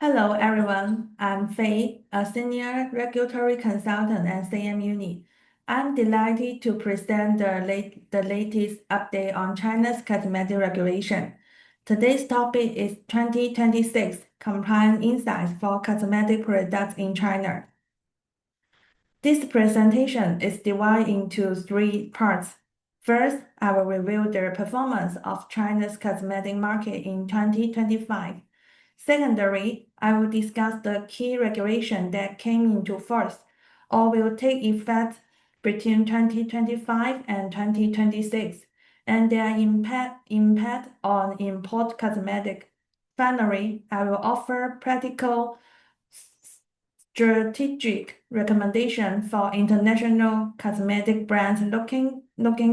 Hello, everyone. I'm Faye, a senior regulatory consultant at ZMUni. I'm delighted to present the latest update on China's cosmetic regulation. Today's topic is 2026 Compliance Insights for Cosmetic Products in China. This presentation is divided into three parts. First, I will review the performance of China's cosmetic market in 2025. Secondly, I will discuss the key regulation that came into force or will take effect between 2025 and 2026 and their impact on import cosmetic. Finally, I will offer practical strategic recommendation for international cosmetic brands looking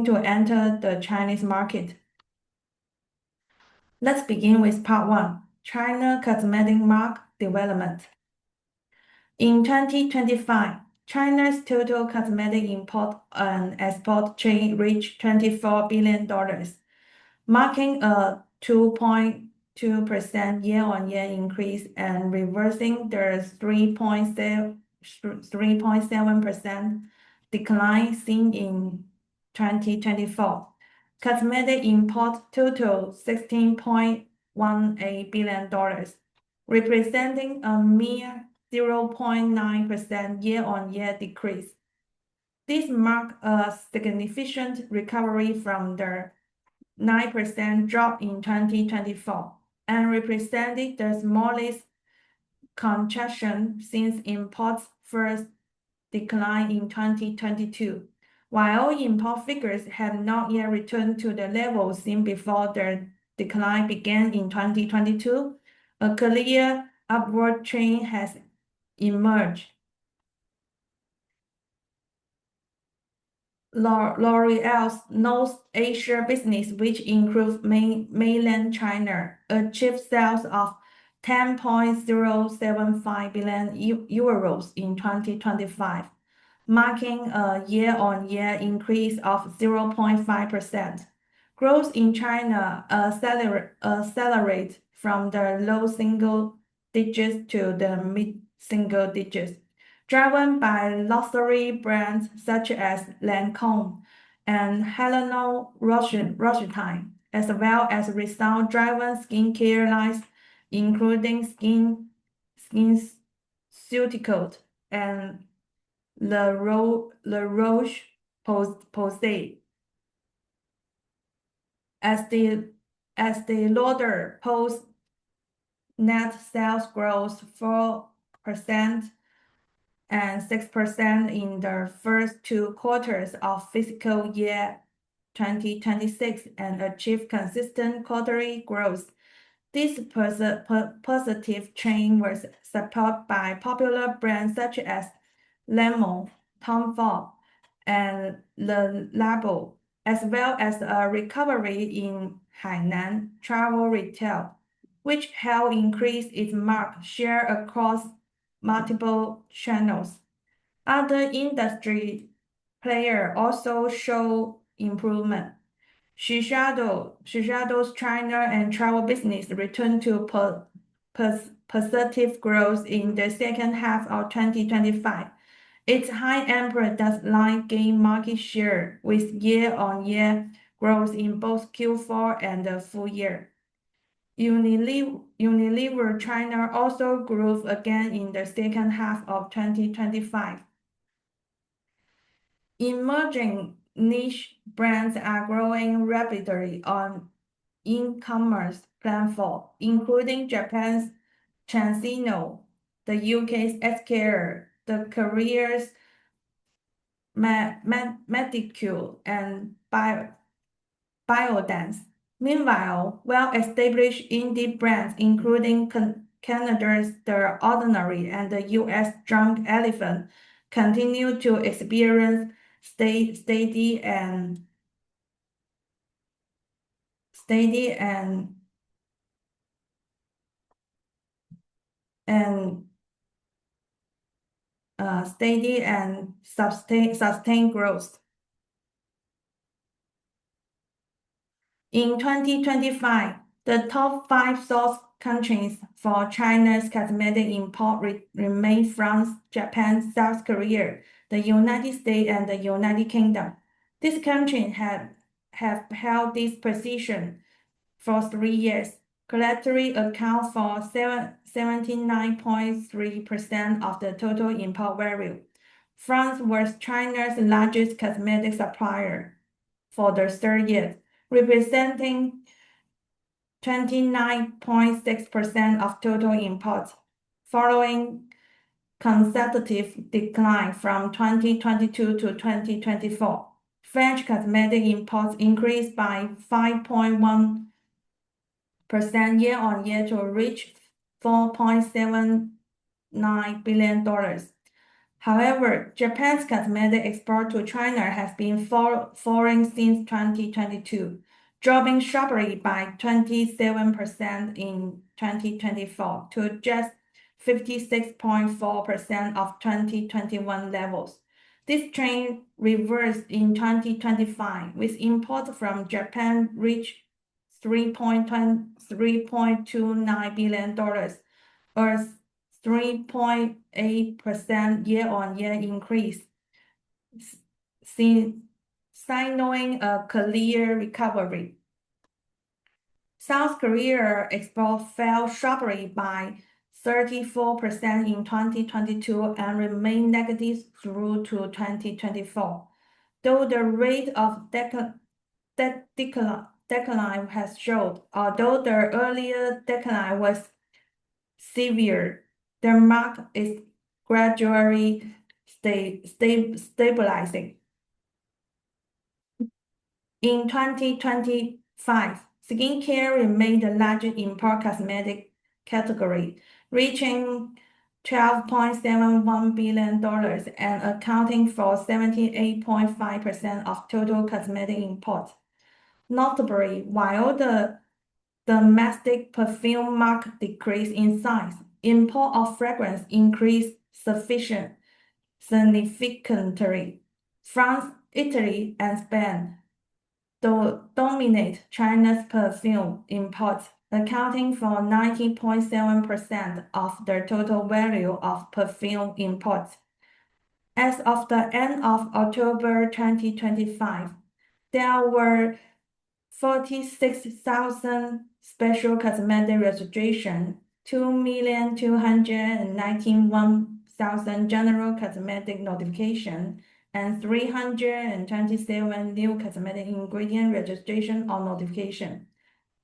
to enter the Chinese market. Let's begin with part 1, China cosmetic market development. In 2025, China's total cosmetic import and export trade reached $24 billion, marking a 2.2% year-on-year increase and reversing the 3.7% decline seen in 2024. Cosmetic import total $16.18 billion, representing a mere 0.9% year-on-year decrease. This marked a significant recovery from the 9% drop in 2024 and represented the smallest contraction since imports first declined in 2022. While import figures have not yet returned to the levels seen before the decline began in 2022, a clear upward trend has emerged. L'Oreal's North Asia business, which includes mainland China, achieved sales of 10.075 billion euros in 2025, marking a year-on-year increase of 0.5%. Growth in China accelerate from the low single digits to the mid-single digits, driven by luxury brands such as Lancome and Helena Rothschild, as well as result-driven skincare lines, including SkinCeuticals and La Roche-Posay. As the latter post net sales growth 4% and 6% in the first two quarters of fiscal year 2026 and achieved consistent quarterly growth. This positive trend was supported by popular brands such as Lemon, Tom Ford, and Le Labo, as well as a recovery in Hainan travel retail, which helped increase its market share across multiple channels. Other industry players also show improvement. Shiseido's China and travel business returned to positive growth in the second half of 2025. Its high-end product line gained market share with year-on-year growth in both Q4 and the full year. Unilever China also grew again in the second half of 2025. Emerging niche brands are growing rapidly on e-commerce platforms, including Japan's Transino, the UK's SKR, the Korea's Medicure, and Biodance. Meanwhile, well-established indie brands, including Canada's The Ordinary and the US Drunk Elephant, continue to experience steady and sustained growth. In 2025, the top 5 source countries for China's cosmetic import remain France, Japan, South Korea, the United States, and the United Kingdom. These countries have held this position for 3 years, collectively account for 79.3% of the total import value. France was China's largest cosmetic supplier for the third year, representing 29.6% of total imports, following consecutive decline from 2022 to 2024. French cosmetic imports increased by 5.1% year-on-year to reach $4.79 billion. However, Japan's cosmetic export to China has been falling since 2022, dropping sharply by 27% in 2024 to just 56.4% of 2021 levels. This trend reversed in 2025, with imports from Japan reached $3.29 billion, or 3.8% year-on-year increase, signaling a clear recovery. South Korea export fell sharply by 34% in 2022 and remained negative through to 2024. Though the rate of decline has slowed, although the earlier decline was severe, the market is gradually stabilizing. In 2025, skincare remained the largest import cosmetic category, reaching $12.71 billion and accounting for 78.5% of total cosmetic imports. Notably, while the domestic perfume market decreased in size, import of fragrance increased significantly. France, Italy, and Spain dominate China's perfume imports, accounting for 90.7% of the total value of perfume imports. As of the end of October 2025, there were 46,000 special cosmetic registrations, 2,291,000 general cosmetic notifications, and 327 new cosmetic ingredient registration or notification.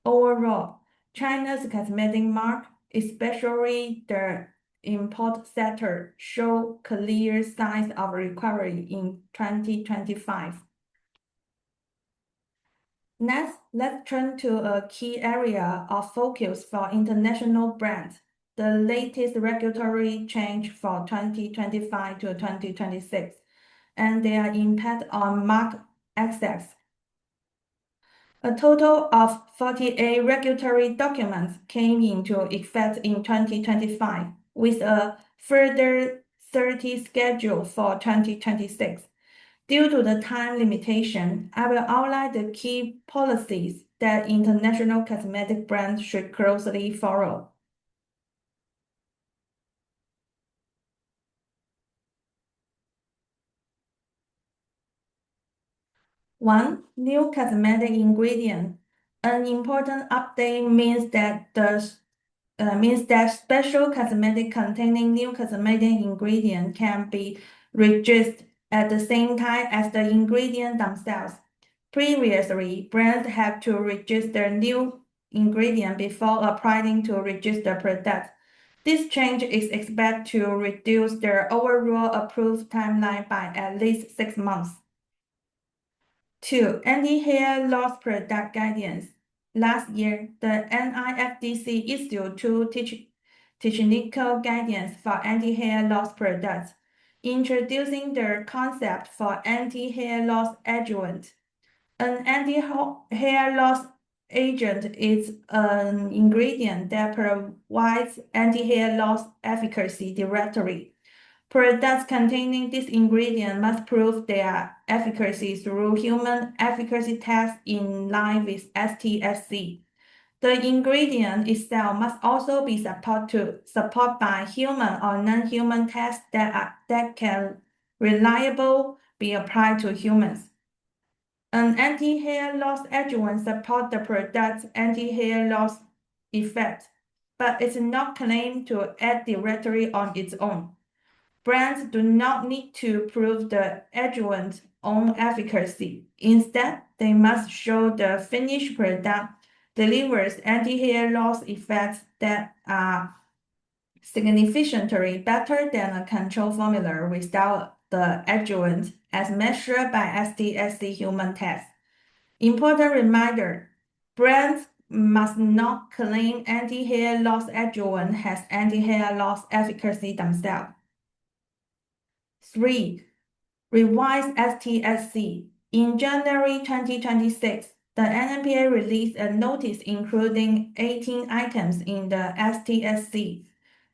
Overall, China's cosmetic market, especially the import sector, show clear signs of recovery in 2025. Next, let's turn to a key area of focus for international brands, the latest regulatory change for 2025 to 2026, and their impact on market access. A total of 48 regulatory documents came into effect in 2025, with a further 30 scheduled for 2026. Due to the time limitation, I will outline the key policies that international cosmetic brands should closely follow. 1. New cosmetic ingredient. An important update means that special cosmetic containing new cosmetic ingredient can be registered at the same time as the ingredient themselves. Previously, brands had to register new ingredient before applying to register product. This change is expected to reduce their overall approved timeline by at least 6 months. 2. Anti-hair loss product guidance. Last year, the NIFDC issued 2 technical guidance for anti-hair loss products, introducing the concept for anti-hair loss adjuvant. An anti-hair loss agent is an ingredient that provides anti-hair loss efficacy directly. Products containing this ingredient must prove their efficacy through human efficacy tests in line with STSC. The ingredient itself must also be supported by human or non-human tests that can reliably be applied to humans. An anti-hair loss adjuvant supports the product's anti-hair loss effect, but it's not claimed to act directly on its own. Brands do not need to prove the adjuvant's own efficacy. Instead, they must show the finished product delivers anti-hair loss effects that are significantly better than a control formula without the adjuvant as measured by STSC human tests. Important reminder, brands must not claim anti-hair loss adjuvant has anti-hair loss efficacy themselves. 3. Revised STSC. In January 2026, the NMPA released a notice including 18 items in the STSC.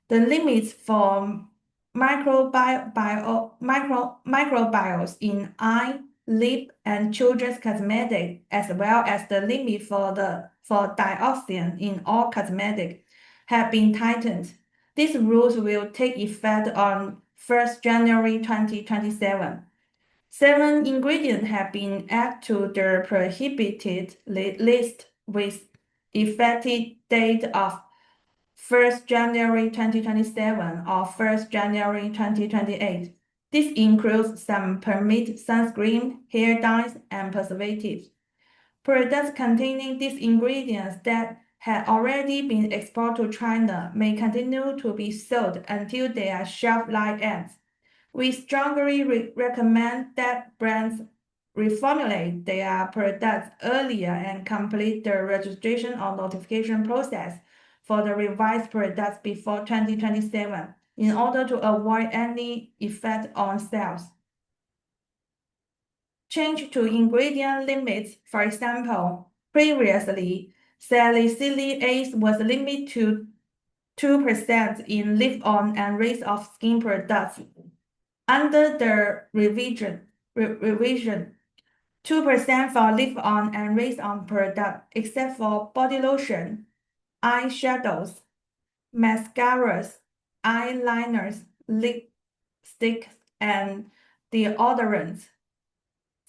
The limits for microbiomes in eye, lip, and children's cosmetic, as well as the limit for dioxin in all cosmetic, have been tightened. These rules will take effect on 1st January 2027. 7 ingredients have been added to the prohibited list with effective date of 1st January 2027 or 1st January 2028. This includes some permitted sunscreen, hair dyes, and preservatives. Products containing these ingredients that had already been exported to China may continue to be sold until their shelf life ends. We strongly recommend that brands reformulate their products earlier and complete the registration or notification process for the revised products before 2027 in order to avoid any effect on sales. Change to ingredient limits. For example, previously, salicylic acid was limited to 2% in leave-on and raise-off skin products. Under the revision, 2% for leave-on and raise-on product, except for body lotion, eyeshadows, mascaras, eyeliners, lipsticks, and deodorants.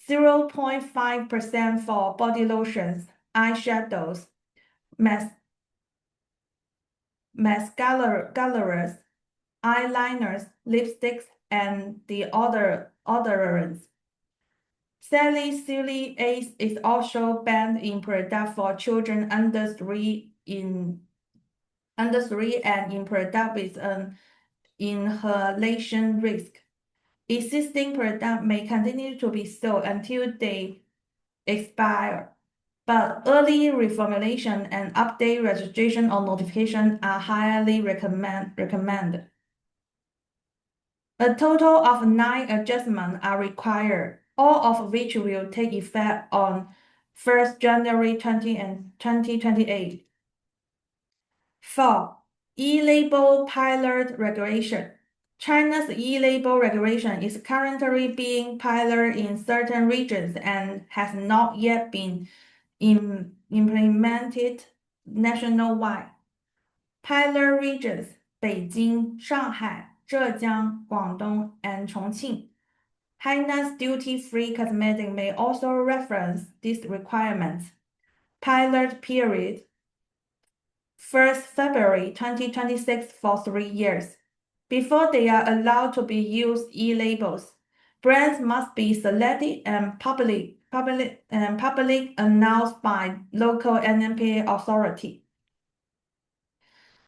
0.5% for body lotions, eyeshadows, mascaras, eyeliners, lipsticks, and deodorants. Salicylic acid is also banned in products for children under 3 and in product with an inhalation risk. Existing products may continue to be sold until they expire, but early reformulation and update registration or notification are highly recommended. A total of 9 adjustments are required, all of which will take effect on 1st January 2028. 4. E-label pilot regulation. China's e-label regulation is currently being piloted in certain regions and has not yet been implemented nationwide. Pilot regions Beijing, Shanghai, Zhejiang, Guangdong, and Chongqing. Hainan duty-free cosmetic may also reference these requirements. Pilot period 1st February 2026 for 3 years. Before they are allowed to be used e-labels, brands must be selected and public announced by local NMPA authority.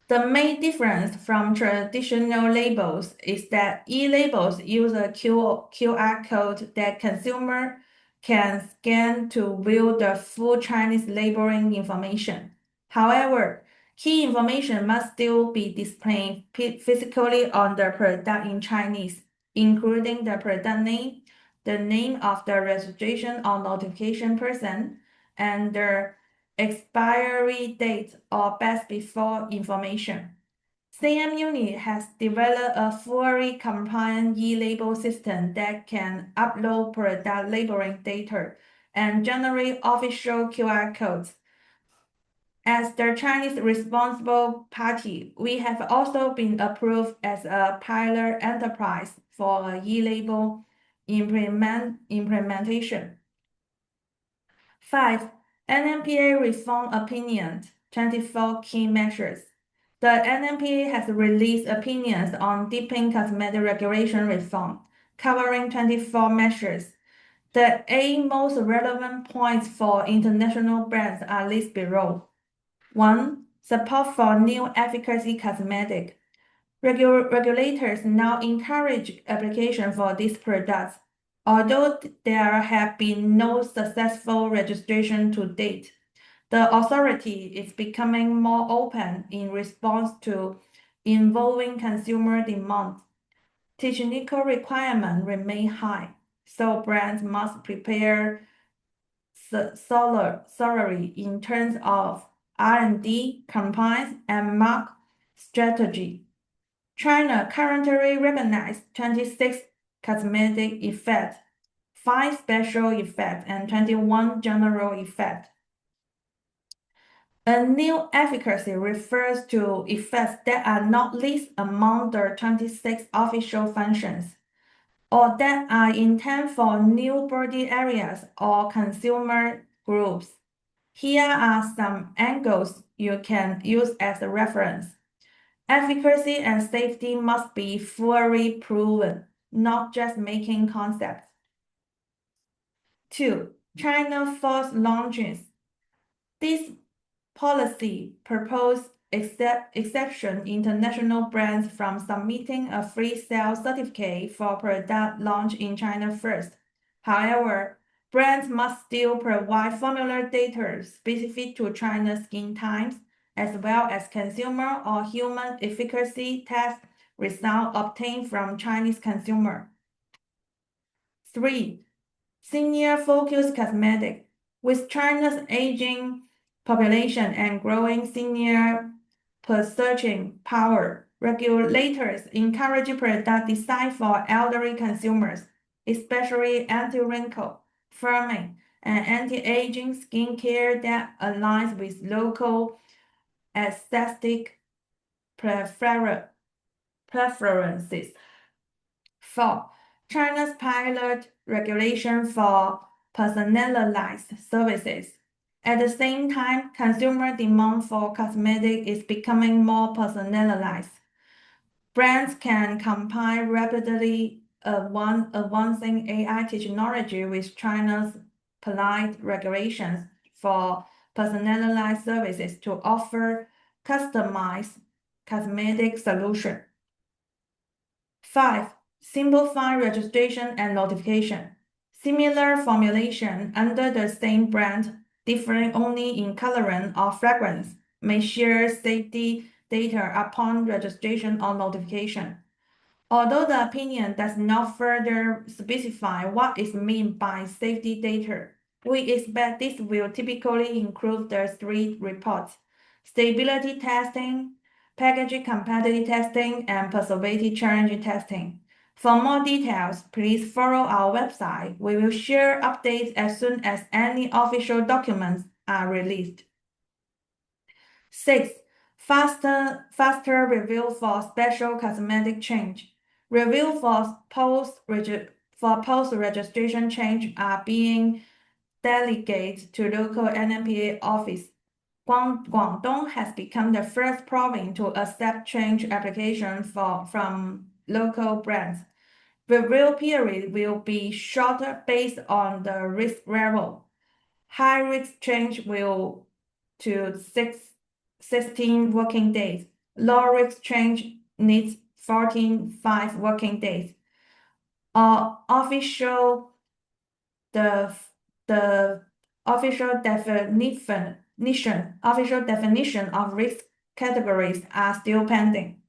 The main difference from traditional labels is that e-labels use a QR code that consumer can scan to view the full Chinese labeling information. However, key information must still be displayed physically on the product in Chinese, including the product name, the name of the registration or notification person, and the expiry date or best before information. ZMUni has developed a fully compliant e-label system that can upload product labeling data and generate official QR codes. As the Chinese responsible party, we have also been approved as a pilot enterprise for a e-label implementation. 5. NMPA Reform Opinion, 24 Key Measures. The NMPA has released opinions on deepening cosmetic regulation reform, covering 24 measures. The 8 most relevant points for international brands are listed below. 1. Support for new efficacy cosmetic. Regulators now encourage application for these products, although there have been no successful registration to date. The authority is becoming more open in response to evolving consumer demand. Technical requirements remain high, so brands must prepare thoroughly in terms of R&D, compliance, and market strategy. China currently recognizes 26 cosmetic effects, 5 special effects, and 21 general effects. A new efficacy refers to effects that are not listed among the 26 official functions, or that are intended for new body areas or consumer groups. Here are some angles you can use as a reference. Efficacy and safety must be fully proven, not just making concepts. 2. China forced launches. This policy proposed exception international brands from submitting a free sale certificate for product launch in China first. However, brands must still provide formula data specific to China's skin types, as well as consumer or human efficacy test results obtained from Chinese consumer. 3. Senior focused cosmetic. With China's aging population and growing senior purchasing power, regulators encourage product design for elderly consumers, especially anti-wrinkle, firming, and anti-aging skincare that aligns with local aesthetic preferences. 4. China's pilot regulation for personalized services. At the same time, consumer demand for cosmetics is becoming more personalized. Brands can combine rapidly advancing AI technology with China's polite regulations for personalized services to offer customized cosmetic solutions. 5. Simplify registration and notification. Similar formulation under the same brand, differing only in colorant or fragrance, may share safety data upon registration or notification. Although the opinion does not further specify what is meant by safety data, we expect this will typically include the 3 reports: stability testing, packaging compatibility testing, and preservative challenge testing. For more details, please follow our website. We will share updates as soon as any official documents are released. 6. Faster review for special cosmetic change. Review for post-registration change are being delegated to local NMPA office. Guangdong has become the first province to accept change applications from local brands. Review period will be shorter based on the risk level. High risk change will to 16 working days. Low risk change needs 5 working days. Official definition of risk categories are still pending.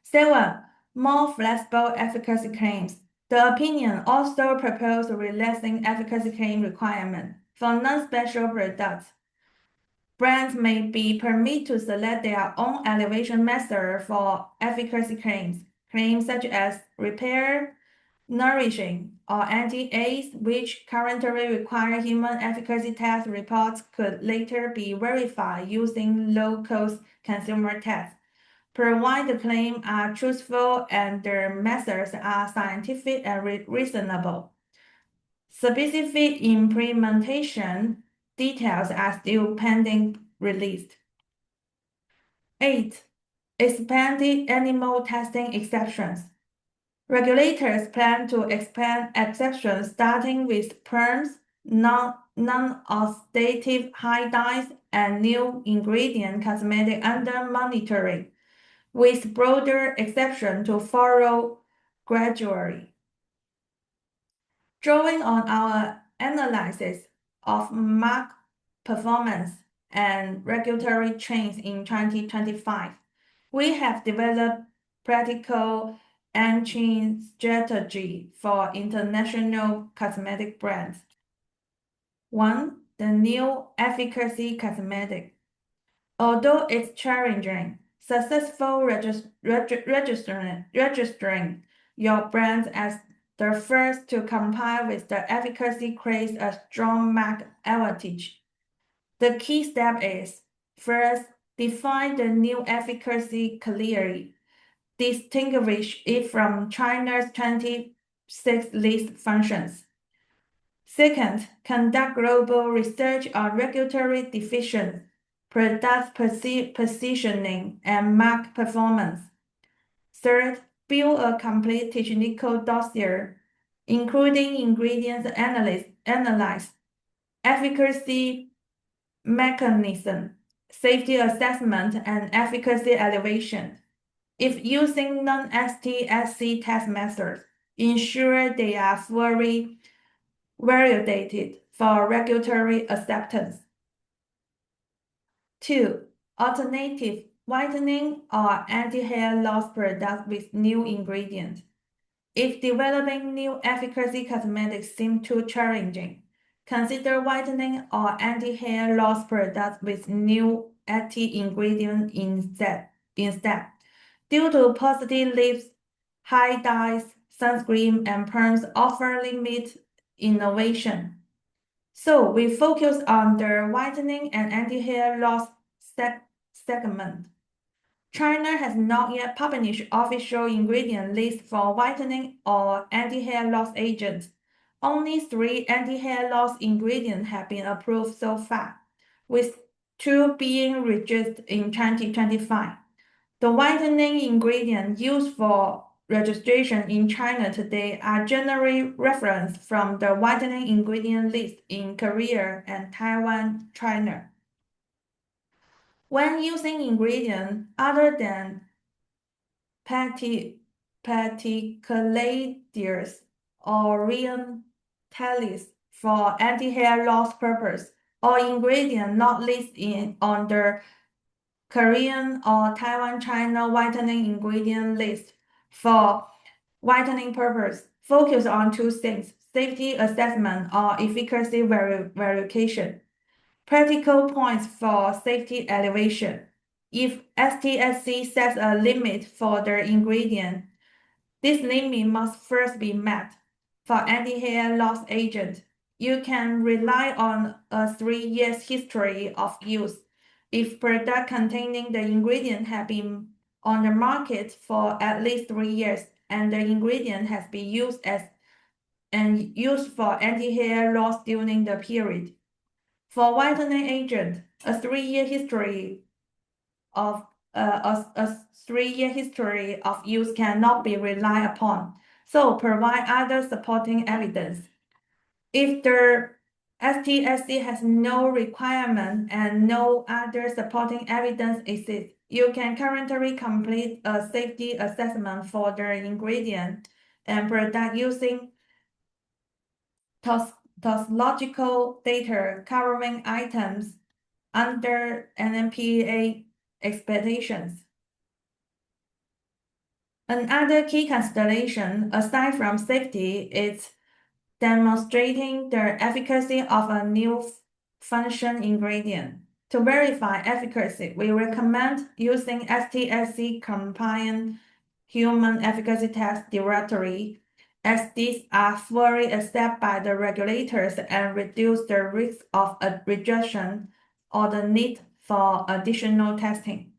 7. More flexible efficacy claims. The opinion also proposed relaxing efficacy claim requirement for non-special products. Brands may be permitted to select their own elevation method for efficacy claims. Claims such as repair, nourishing, or anti-AIDS, which currently require human efficacy test reports, could later be verified using low-cost consumer tests, provided the claims are truthful and their methods are scientific and reasonable. Specific implementation details are still pending release. 8. Expanded animal testing exceptions. Regulators plan to expand exceptions starting with perms, non-oxidative high dyes, and new ingredient cosmetic under monitoring, with broader exceptions to follow gradually. Drawing on our analysis of market performance and regulatory trends in 2025, we have developed practical entry strategy for international cosmetic brands. 1. The new efficacy cosmetic. Although it's challenging, successful registering your brand as the first to comply with the efficacy creates a strong market advantage. The key step is, first, define the new efficacy clearly. Distinguish it from China's 26 list functions. Second, conduct global research on regulatory deficiencies, product positioning, and market performance. Third, build a complete technical dossier, including ingredients analysis, efficacy mechanism, safety assessment, and efficacy evaluation. If using non-STSC test methods, ensure they are fully validated for regulatory acceptance. 2. Alternative whitening or anti-hair loss products with new ingredients. If developing new efficacy cosmetics seems too challenging, consider whitening or anti-hair loss products with new active ingredients instead. Due to positive lips, high dyes, sunscreen, and perms offer limited innovation. So we focus on the whitening and anti-hair loss segment. China has not yet published official ingredient list for whitening or anti-hair loss agents. Only 3 anti-hair loss ingredients have been approved so far, with 2 being registered in 2025. The whitening ingredients used for registration in China today are generally referenced from the whitening ingredient list in Korea and Taiwan, China. When using ingredients other than peticulators or orientalis for anti-hair loss purpose, or ingredients not listed on the Korean or Taiwan China whitening ingredient list for whitening purpose, focus on 2 things: safety assessment or efficacy verification. Practical points for safety evaluation. If STSC sets a limit for the ingredient, this limit must first be met. For anti-hair loss agent, you can rely on a 3 years history of use. If product containing the ingredient have been on the market for at least 3 years and the ingredient has been used for anti-hair loss during the period. For whitening agent, a 3-year history of use cannot be relied upon, so provide other supporting evidence. If the STSC has no requirement and no other supporting evidence exists, you can currently complete a safety assessment for the ingredient and product using toxicological data covering items under NMPA expectations. Another key consideration, aside from safety, is demonstrating the efficacy of a new function ingredient. To verify efficacy, we recommend using STSC compliant human efficacy test directory as these are fully accepted by the regulators and reduce the risk of a rejection or the need for additional testing.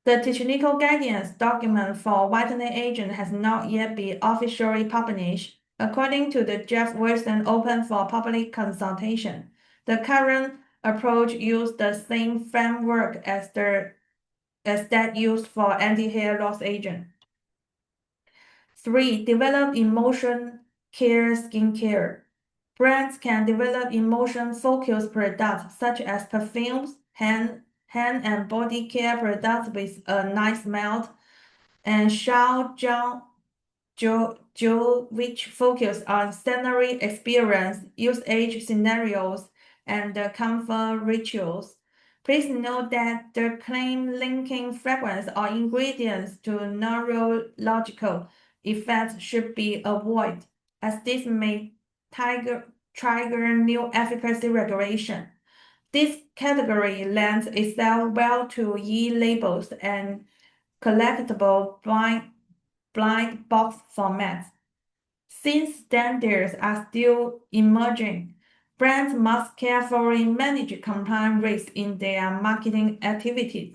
The technical guidance document for whitening agent has not yet been officially published. According to the Jeff Wilson Open for Public Consultation, the current approach uses the same framework as that used for anti-hair loss agent. 3. Develop emotion care skincare. Brands can develop emotion-focused products such as perfumes, hand and body care products with a nice smell, and shower gel which focus on sensory experience, usage scenarios, and comfort rituals. Please note that the claim linking fragrance or ingredients to neurological effects should be avoided, as this may trigger new efficacy regulation. This category lends itself well to e-labels and collectible blind box formats. Since standards are still emerging, brands must carefully manage compliance risks in their marketing activities.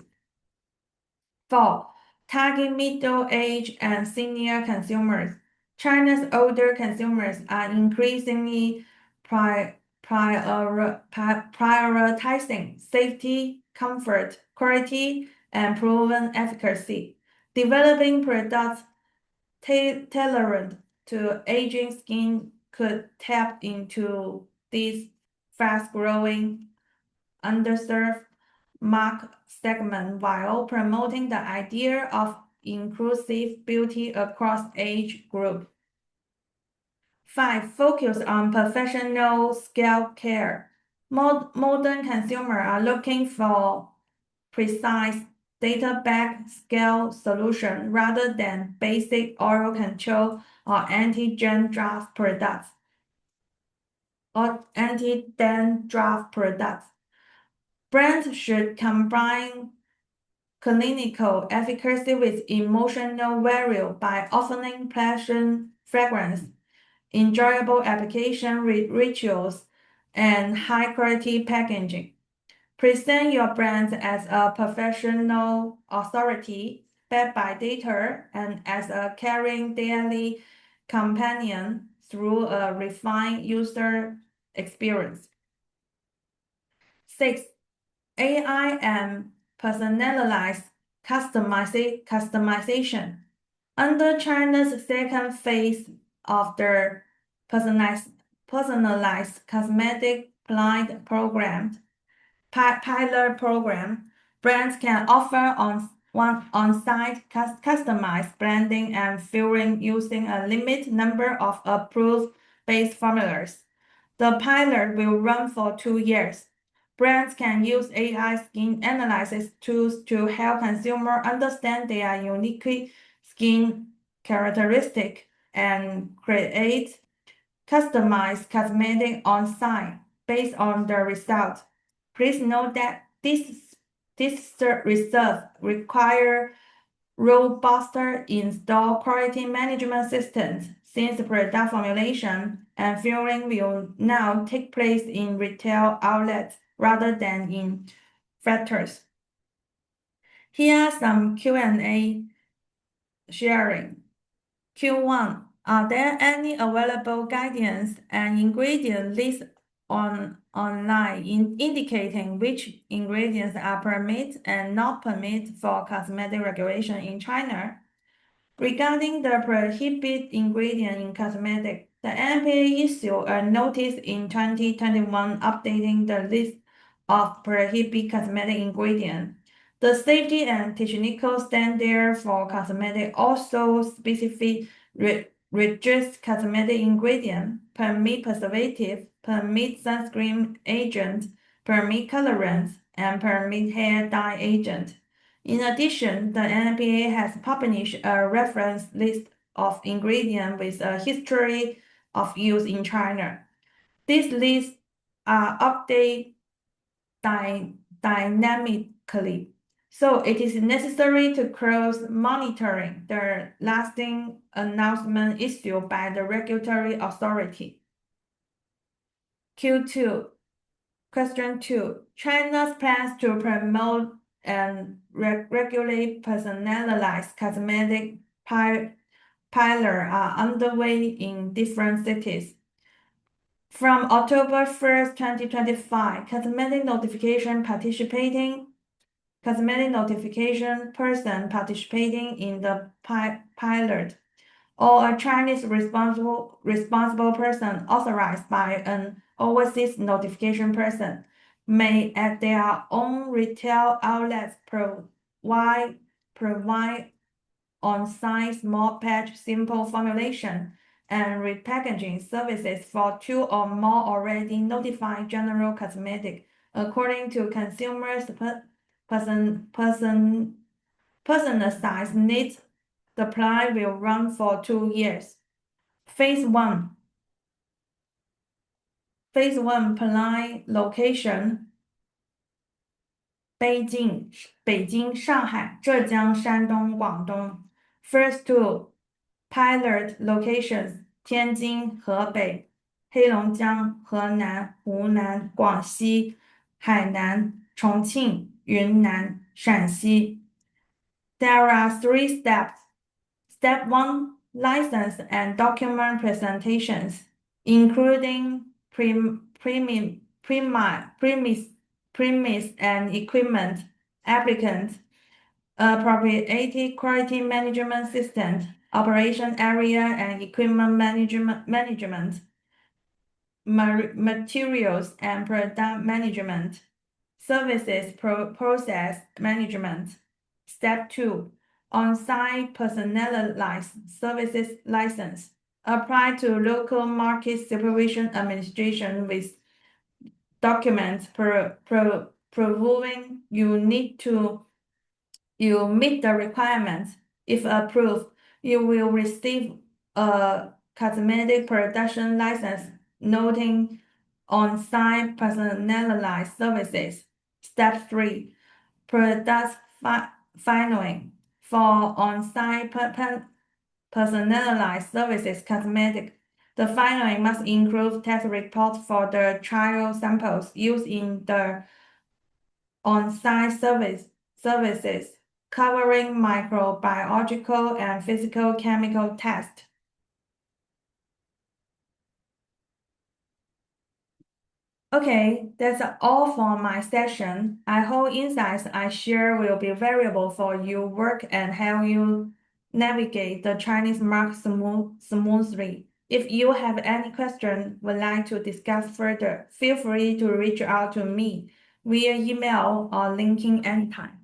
4. Target middle-aged and senior consumers. China's older consumers are increasingly prioritizing safety, comfort, quality, and proven efficacy. Developing products tailored to aging skin could tap into this fast-growing, underserved market segment while promoting the idea of inclusive beauty across age groups. 5. Focus on professional scalp care. Modern consumers are looking for precise data-backed scale solution rather than basic oil control or anti-dandruff products. Brands should combine clinical efficacy with emotional value by offering pleasant fragrance, enjoyable application rituals, and high-quality packaging. Present your brand as a professional authority backed by data and as a caring daily companion through a refined user experience. 6. AI and personalized customization. Under China's second phase of the personalized cosmetic pilot program, brands can offer on-site customized branding and filling using a limited number of approved base formulas. The pilot will run for 2 years. Brands can use AI skin analysis tools to help consumers understand their unique skin characteristics and create customized cosmetic on-site based on the result. Please note that this research requires robust in-store quality management systems, since product formulation and filling will now take place in retail outlets rather than in factories. Here are some Q&A sharing. Q1. Are there any available guidance and ingredient lists online indicating which ingredients are permitted and not permitted for cosmetic regulation in China? Regarding the prohibited ingredient in cosmetic, the NMPA issued a notice in 2021 updating the list of prohibited cosmetic ingredients. The safety and technical standard for cosmetic also specify reduced cosmetic ingredient, permit preservative, permit sunscreen agent, permit colorants, and permit hair dye agent. In addition, the NMPA has published a reference list of ingredients with a history of use in China. These lists are updated dynamically, So it is necessary to close monitoring the lasting announcement issued by the regulatory authority. Q2. Question 2. China's plans to promote and regulate personalized cosmetic pilot are underway in different cities. From October 1st, 2025, cosmetic notification person participating in the pilot or a Chinese responsible person authorized by an overseas notification person may at their own retail outlets provide on-site small batch simple formulation and repackaging services for 2 or more already notified general cosmetic according to consumers' personalized needs. The plan will run for 2 years. Phase 1. Phase 1 plan location 北京、上海、浙江、山东、广东。First 2 pilot locations 天津、河北、黑龙江、河南、湖南、广西、海南、重庆、云南、陕西。There are 3 steps. Step 1, license and document presentations, including premise and equipment, applicant, appropriate quality management system, operation area and equipment management, materials and product management, services process management. Step 2, on-site personalized services license. Apply to local market supervision administration with documents proving you meet the requirements. If approved, you will receive a cosmetic production license noting on-site personalized services. Step 3, product filing. For on-site personalized services cosmetic, the filing must include test reports for the trial samples used in the on-site services, covering microbiological and physical chemical tests. Okay, that's all for my session. I hope insights I share will be valuable for your work and help you navigate the Chinese market smoothly. If you have any questions would like to discuss further, feel free to reach out to me via email or LinkedIn anytime.